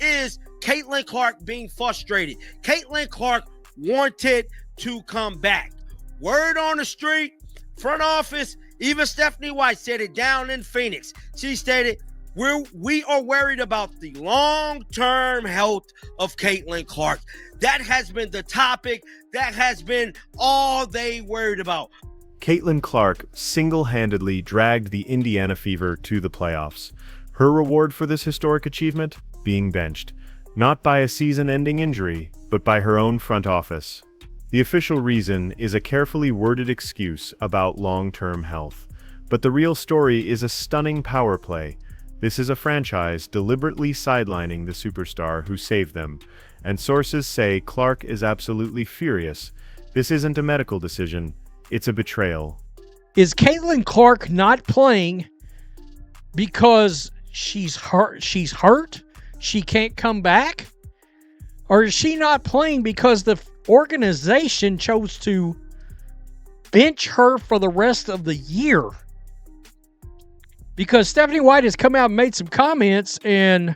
is Caitlin Clark being frustrated. Caitlin Clark wanted to come back. Word on the street, front office, even Stephanie White said it down in Phoenix. She stated, we are worried about the long-term health of Caitlin Clark. That has been the topic. That has been all they worried about. Caitlin Clark single-handedly dragged the Indiana Fever to the playoffs. Her reward for this historic achievement? Being benched. Not by a season-ending injury, but by her own front office. The official reason is a carefully worded excuse about long-term health. But the real story is a stunning power play. This is a franchise deliberately sidelining the superstar who saved them. And sources say Clark is absolutely furious. This isn't a medical decision, it's a betrayal. Is Caitlin Clark not playing because she's hurt? She can't come back? Or is she not playing because the organization chose to bench her for the rest of the year? Because Stephanie White has come out and made some comments, and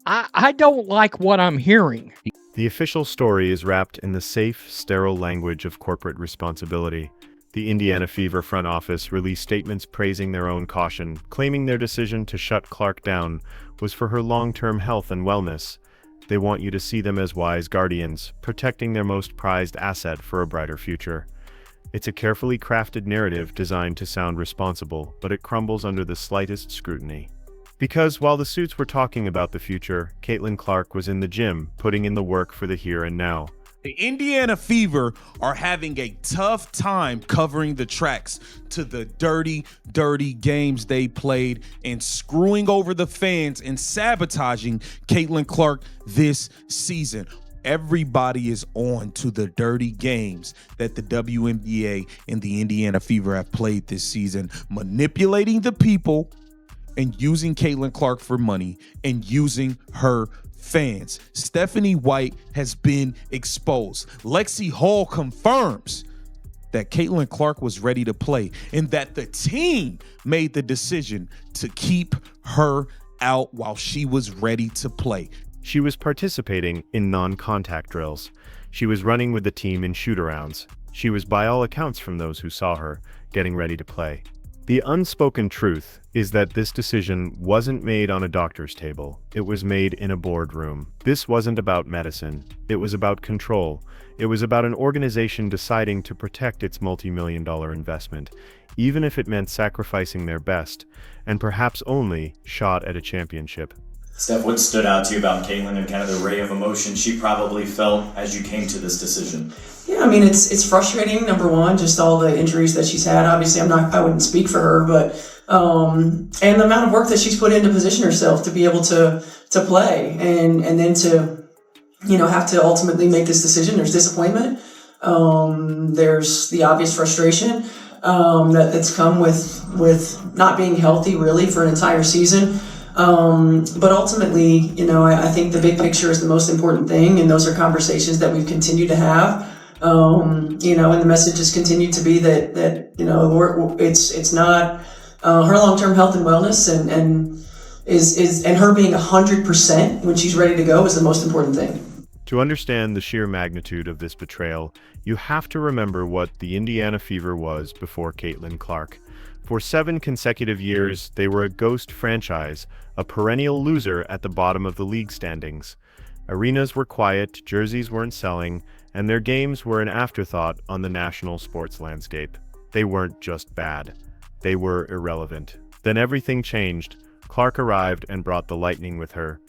I don't like what I'm hearing. The official story is wrapped in the safe, sterile language of corporate responsibility. The Indiana Fever front office released statements praising their own caution, claiming their decision to shut Clark down was for her long-term health and wellness. They want you to see them as wise guardians, protecting their most prized asset for a brighter future. It's a carefully crafted narrative designed to sound responsible, but it crumbles under the slightest scrutiny. Because while the suits were talking about the future, Caitlin Clark was in the gym, putting in the work for the here and now. The Indiana Fever are having a tough time covering the tracks to the dirty, dirty games they played and screwing over the fans and sabotaging Caitlin Clark this season. Everybody is on to the dirty games that the WNBA and the Indiana Fever have played this season, manipulating the people and using Caitlin Clark for money and using her fans. Stephanie White has been exposed. Lexi Hall confirms that Caitlin Clark was ready to play and that the team made the decision to keep her out while she was ready to play. She was participating in non-contact drills. She was running with the team in shoot-arounds. She was, by all accounts from those who saw her, getting ready to play. The unspoken truth is that this decision wasn't made on a doctor's table. It was made in a boardroom. This wasn't about medicine. It was about control. It was about an organization deciding to protect its multi-million-dollar investment, even if it meant sacrificing their best, and perhaps only, shot at a championship. Steph, what stood out to you about Caitlin and kind of the ray of emotion she probably felt as you came to this decision? Yeah, I mean, it's frustrating, number one, just all the injuries that she's had. Obviously, I wouldn't speak for her, but and the amount of work that she's put in to position herself to be able to play and then to, have to ultimately make this decision. There's disappointment. There's the obvious frustration that's come with not being healthy really for an entire season. But ultimately, I think the big picture is the most important thing, and those are conversations that we've continued to have. And the message has continued to be that it's not her long-term health and wellness and her being 100% when she's ready to go is the most important thing. To understand the sheer magnitude of this betrayal, you have to remember what the Indiana Fever was before Caitlin Clark. For 7 consecutive years, they were a ghost franchise, a perennial loser at the bottom of the league standings. Arenas were quiet, jerseys weren't selling, and their games were an afterthought on the national sports landscape. They weren't just bad. They were irrelevant. Then everything changed. Clark arrived and brought the lightning with her.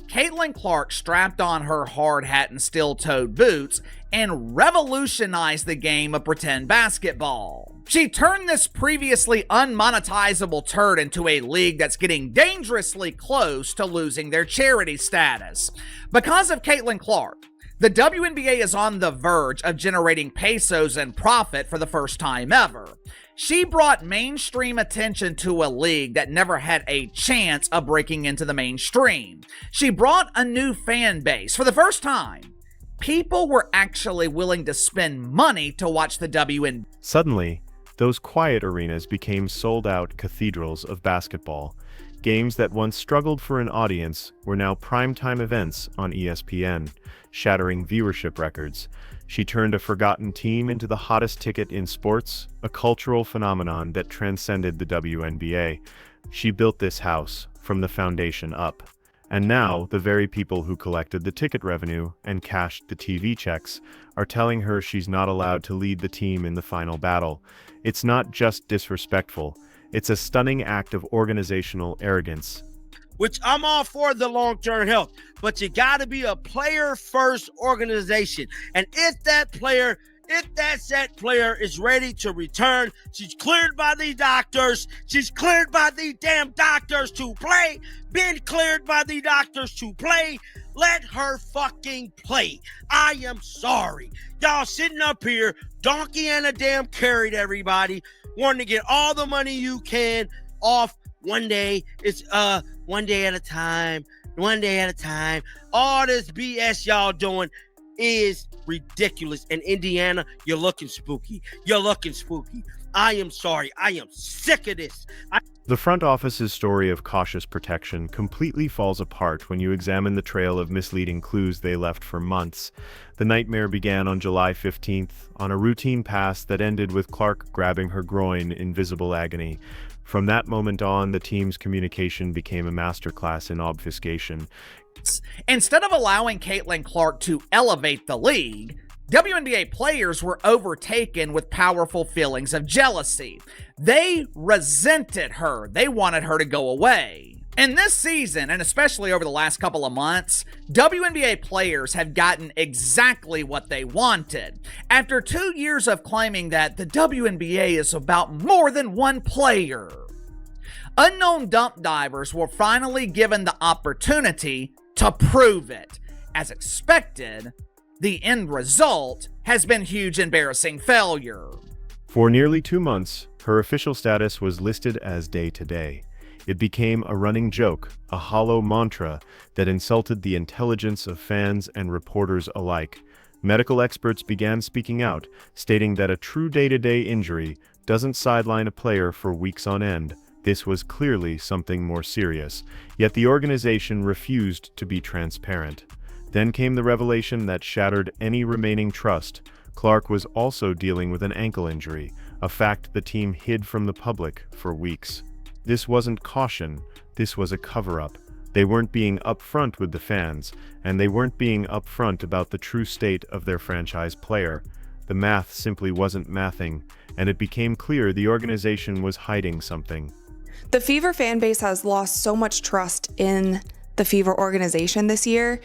Caitlin Clark strapped on her hard hat and steel-toed boots and revolutionized the game of pretend basketball. She turned this previously unmonetizable turd into a league that's getting dangerously close to losing their charity status. Because of Caitlin Clark, the WNBA is on the verge of generating pesos and profit for the first time ever. She brought mainstream attention to a league that never had a chance of breaking into the mainstream. She brought a new fan base. For the first time, people were actually willing to spend money to watch the WNBA. Suddenly, those quiet arenas became sold-out cathedrals of basketball. Games that once struggled for an audience were now primetime events on ESPN, shattering viewership records. She turned a forgotten team into the hottest ticket in sports, a cultural phenomenon that transcended the WNBA. She built this house from the foundation up. And now, the very people who collected the ticket revenue and cashed the TV checks are telling her she's not allowed to lead the team in the final battle. It's not just disrespectful, it's a stunning act of organizational arrogance. Which I'm all for the long-term health, but you got to be a player-first organization. And if that said player is ready to return, she's cleared by the doctors. She's cleared by the damn doctors to play. Been cleared by the doctors to play. Let her fucking play. I am sorry. Y'all sitting up here, donkey and a damn carried everybody, wanting to get all the money you can off one day. It's one day at a time, one day at a time. All this BS y'all doing is ridiculous. And Indiana, you're looking spooky. You're looking spooky. I am sorry. I am sick of this. The front office's story of cautious protection completely falls apart when you examine the trail of misleading clues they left for months. The nightmare began on July 15th, on a routine pass that ended with Clark grabbing her groin in visible agony. From that moment on, the team's communication became a masterclass in obfuscation. Instead of allowing Caitlin Clark to elevate the league, WNBA players were overtaken with powerful feelings of jealousy. They resented her. They wanted her to go away. And this season, and especially over the last couple of months, WNBA players have gotten exactly what they wanted. After 2 years of claiming that the WNBA is about more than one player, unknown dump divers were finally given the opportunity to prove it. As expected, the end result has been huge, embarrassing failure. For nearly 2 months, her official status was listed as day-to-day. It became a running joke, a hollow mantra that insulted the intelligence of fans and reporters alike. Medical experts began speaking out, stating that a true day-to-day injury doesn't sideline a player for weeks on end. This was clearly something more serious, yet the organization refused to be transparent. Then came the revelation that shattered any remaining trust. Clark was also dealing with an ankle injury, a fact the team hid from the public for weeks. This wasn't caution, this was a cover-up. They weren't being upfront with the fans, and they weren't being upfront about the true state of their franchise player. The math simply wasn't mathing, and it became clear the organization was hiding something. The Fever fan base has lost so much trust in the Fever organization this year.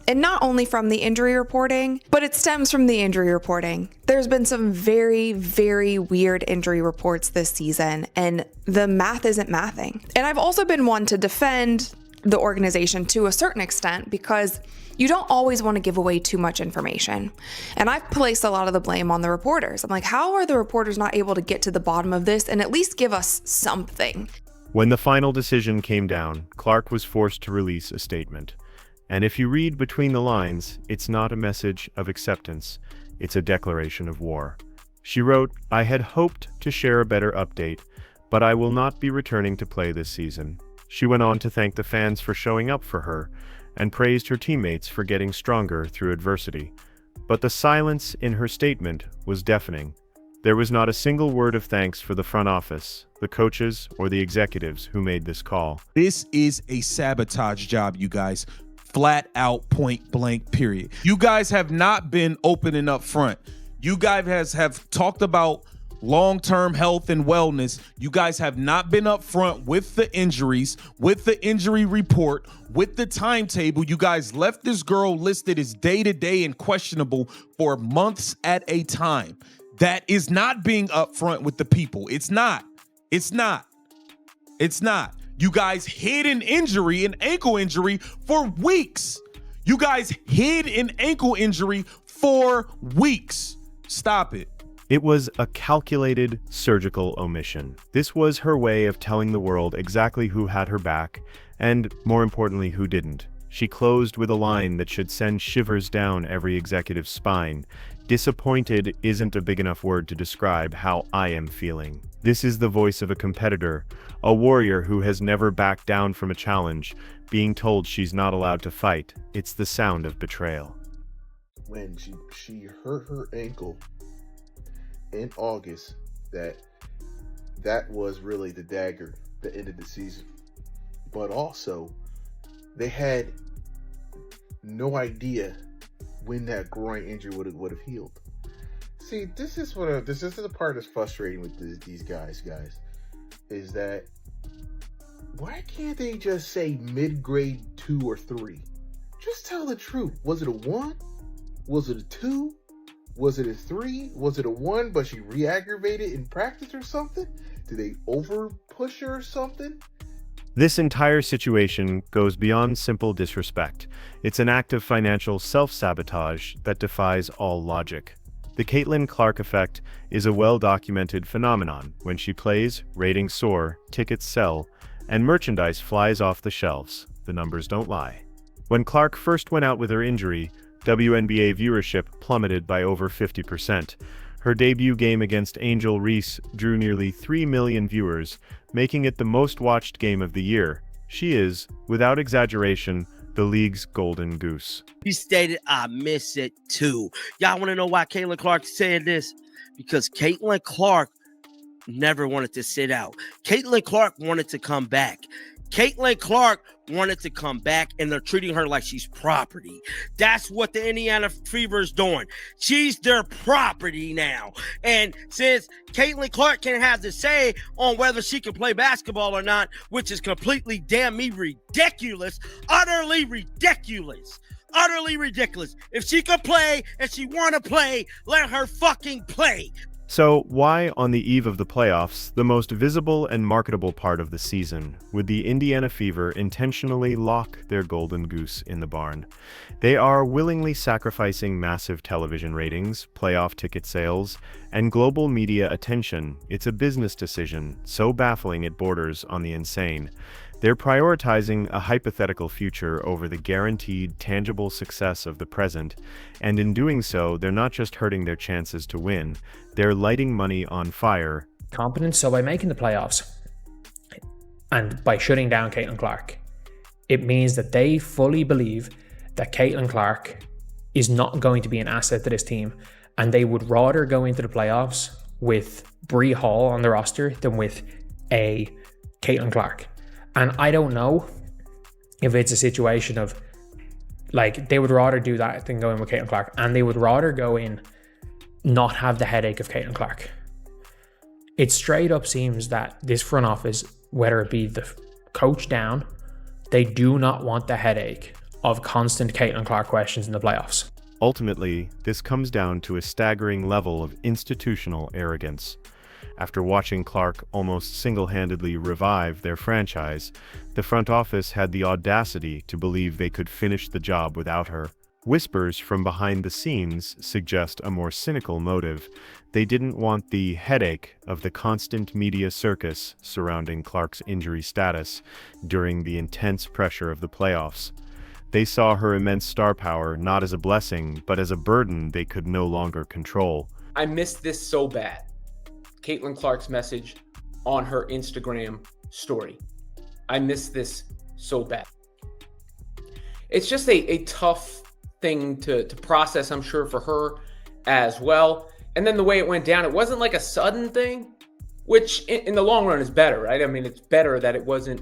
And not only from the injury reporting, but it stems from the injury reporting. There's been some very, very weird injury reports this season, and the math isn't mathing. And I've also been one to defend the organization to a certain extent because you don't always want to give away too much information. And I've placed a lot of the blame on the reporters. I'm like, how are the reporters not able to get to the bottom of this and at least give us something? When the final decision came down, Clark was forced to release a statement. And if you read between the lines, it's not a message of acceptance, it's a declaration of war. She wrote, "I had hoped to share a better update, but I will not be returning to play this season." She went on to thank the fans for showing up for her, and praised her teammates for getting stronger through adversity. But the silence in her statement was deafening. There was not a single word of thanks for the front office, the coaches, or the executives who made this call. This is a sabotage job, you guys. Flat out, point blank, period. You guys have not been open and up front. You guys have talked about long-term health and wellness. You guys have not been up front with the injuries, with the injury report, with the timetable. You guys left this girl listed as day-to-day and questionable for months at a time. That is not being upfront with the people. It's not. It's not. It's not. You guys hid an injury, an ankle injury, for weeks. You guys hid an ankle injury for weeks. Stop it. It was a calculated surgical omission. This was her way of telling the world exactly who had her back, and more importantly, who didn't. She closed with a line that should send shivers down every executive's spine. Disappointed isn't a big enough word to describe how I am feeling. This is the voice of a competitor, a warrior who has never backed down from a challenge, being told she's not allowed to fight. It's the sound of betrayal. When she hurt her ankle in August, that was really the dagger that ended the season. But also, they had no idea when that groin injury would have healed. See, this is the part that's frustrating with these guys, is that why can't they just say mid-grade 2 or 3? Just tell the truth. Was it a 1? Was it a 2? Was it a 3? Was it a 1 but she re-aggravated in practice or something? Did they over-push her or something? This entire situation goes beyond simple disrespect. It's an act of financial self-sabotage that defies all logic. The Caitlin Clark effect is a well-documented phenomenon. When she plays, ratings soar, tickets sell, and merchandise flies off the shelves. The numbers don't lie. When Clark first went out with her injury, WNBA viewership plummeted by over 50%. Her debut game against Angel Reese drew nearly 3 million viewers, making it the most-watched game of the year. She is, without exaggeration, the league's golden goose. He stated, I miss it too. Y'all want to know why Caitlin Clark said this? Because Caitlin Clark never wanted to sit out. Caitlin Clark wanted to come back. Caitlin Clark wanted to come back, and they're treating her like she's property. That's what the Indiana Fever is doing. She's their property now. And since Caitlin Clark can have the say on whether she can play basketball or not, which is completely damn me ridiculous, utterly ridiculous. Utterly ridiculous. If she can play and she want to play, let her fucking play. So why, on the eve of the playoffs, the most visible and marketable part of the season, would the Indiana Fever intentionally lock their golden goose in the barn? They are willingly sacrificing massive television ratings, playoff ticket sales, and global media attention. It's a business decision, so baffling it borders on the insane. They're prioritizing a hypothetical future over the guaranteed, tangible success of the present, and in doing so, they're not just hurting their chances to win, they're lighting money on fire. Competent, so by making the playoffs, and by shutting down Caitlin Clark, it means that they fully believe that Caitlin Clark is not going to be an asset to this team, and they would rather go into the playoffs with Bree Hall on the roster than with a Caitlin Clark. And I don't know if it's a situation of, like, they would rather do that than go in with Caitlin Clark. And they would rather go in, not have the headache of Caitlin Clark. It straight up seems that this front office, whether it be the coach down, they do not want the headache of constant Caitlin Clark questions in the playoffs. Ultimately, this comes down to a staggering level of institutional arrogance. After watching Clark almost single-handedly revive their franchise, the front office had the audacity to believe they could finish the job without her. Whispers from behind the scenes suggest a more cynical motive. They didn't want the headache of the constant media circus surrounding Clark's injury status during the intense pressure of the playoffs. They saw her immense star power not as a blessing, but as a burden they could no longer control. I missed this so bad. Caitlin Clark's message on her Instagram story. I missed this so bad. It's just a tough thing to process, I'm sure, for her as well. And then the way it went down, it wasn't like a sudden thing, which in the long run is better, right? I mean, it's better that it wasn't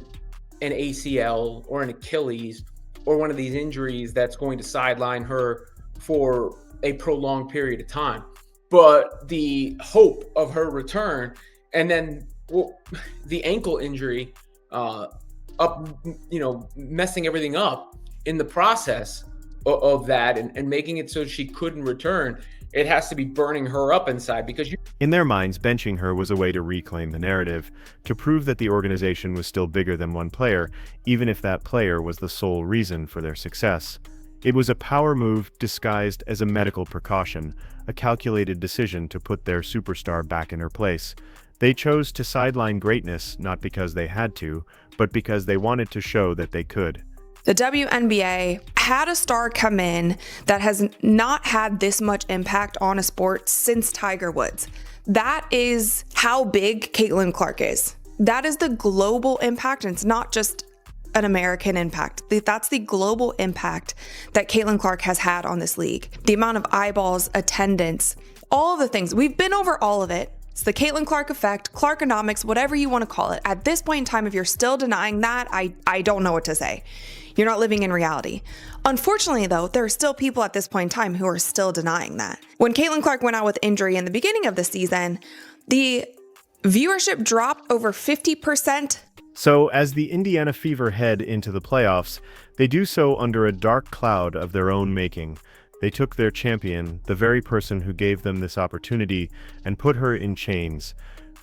an ACL or an Achilles or one of these injuries that's going to sideline her for a prolonged period of time. But the hope of her return, and then the ankle injury messing everything up in the process of that and making it so she couldn't return, it has to be burning her up inside because in their minds, benching her was a way to reclaim the narrative, to prove that the organization was still bigger than one player, even if that player was the sole reason for their success. It was a power move disguised as a medical precaution, a calculated decision to put their superstar back in her place. They chose to sideline greatness not because they had to, but because they wanted to show that they could. The WNBA had a star come in that has not had this much impact on a sport since Tiger Woods. That is how big Caitlin Clark is. That is the global impact, and it's not just an American impact. That's the global impact that Caitlin Clark has had on this league. The amount of eyeballs, attendance, all of the things. We've been over all of it. It's the Caitlin Clark effect, Clarkonomics, whatever you want to call it. At this point in time, if you're still denying that, I don't know what to say. You're not living in reality. Unfortunately, though, there are still people at this point in time who are still denying that. When Caitlin Clark went out with injury in the beginning of the season, the viewership dropped over 50%. So, as the Indiana Fever head into the playoffs, they do so under a dark cloud of their own making. They took their champion, the very person who gave them this opportunity, and put her in chains.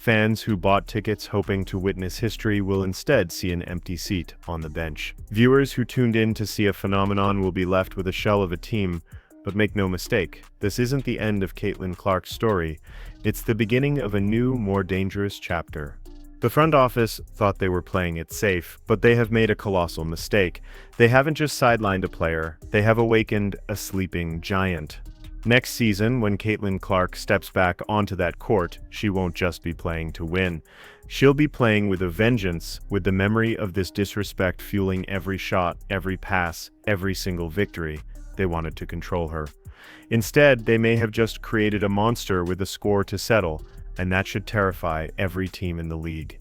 Fans who bought tickets hoping to witness history will instead see an empty seat on the bench. Viewers who tuned in to see a phenomenon will be left with a shell of a team, but make no mistake, this isn't the end of Caitlin Clark's story. It's the beginning of a new, more dangerous chapter. The front office thought they were playing it safe, but they have made a colossal mistake. They haven't just sidelined a player, they have awakened a sleeping giant. Next season, when Caitlin Clark steps back onto that court, she won't just be playing to win. She'll be playing with a vengeance, with the memory of this disrespect fueling every shot, every pass, every single victory. They wanted to control her. Instead, they may have just created a monster with a score to settle, and that should terrify every team in the league.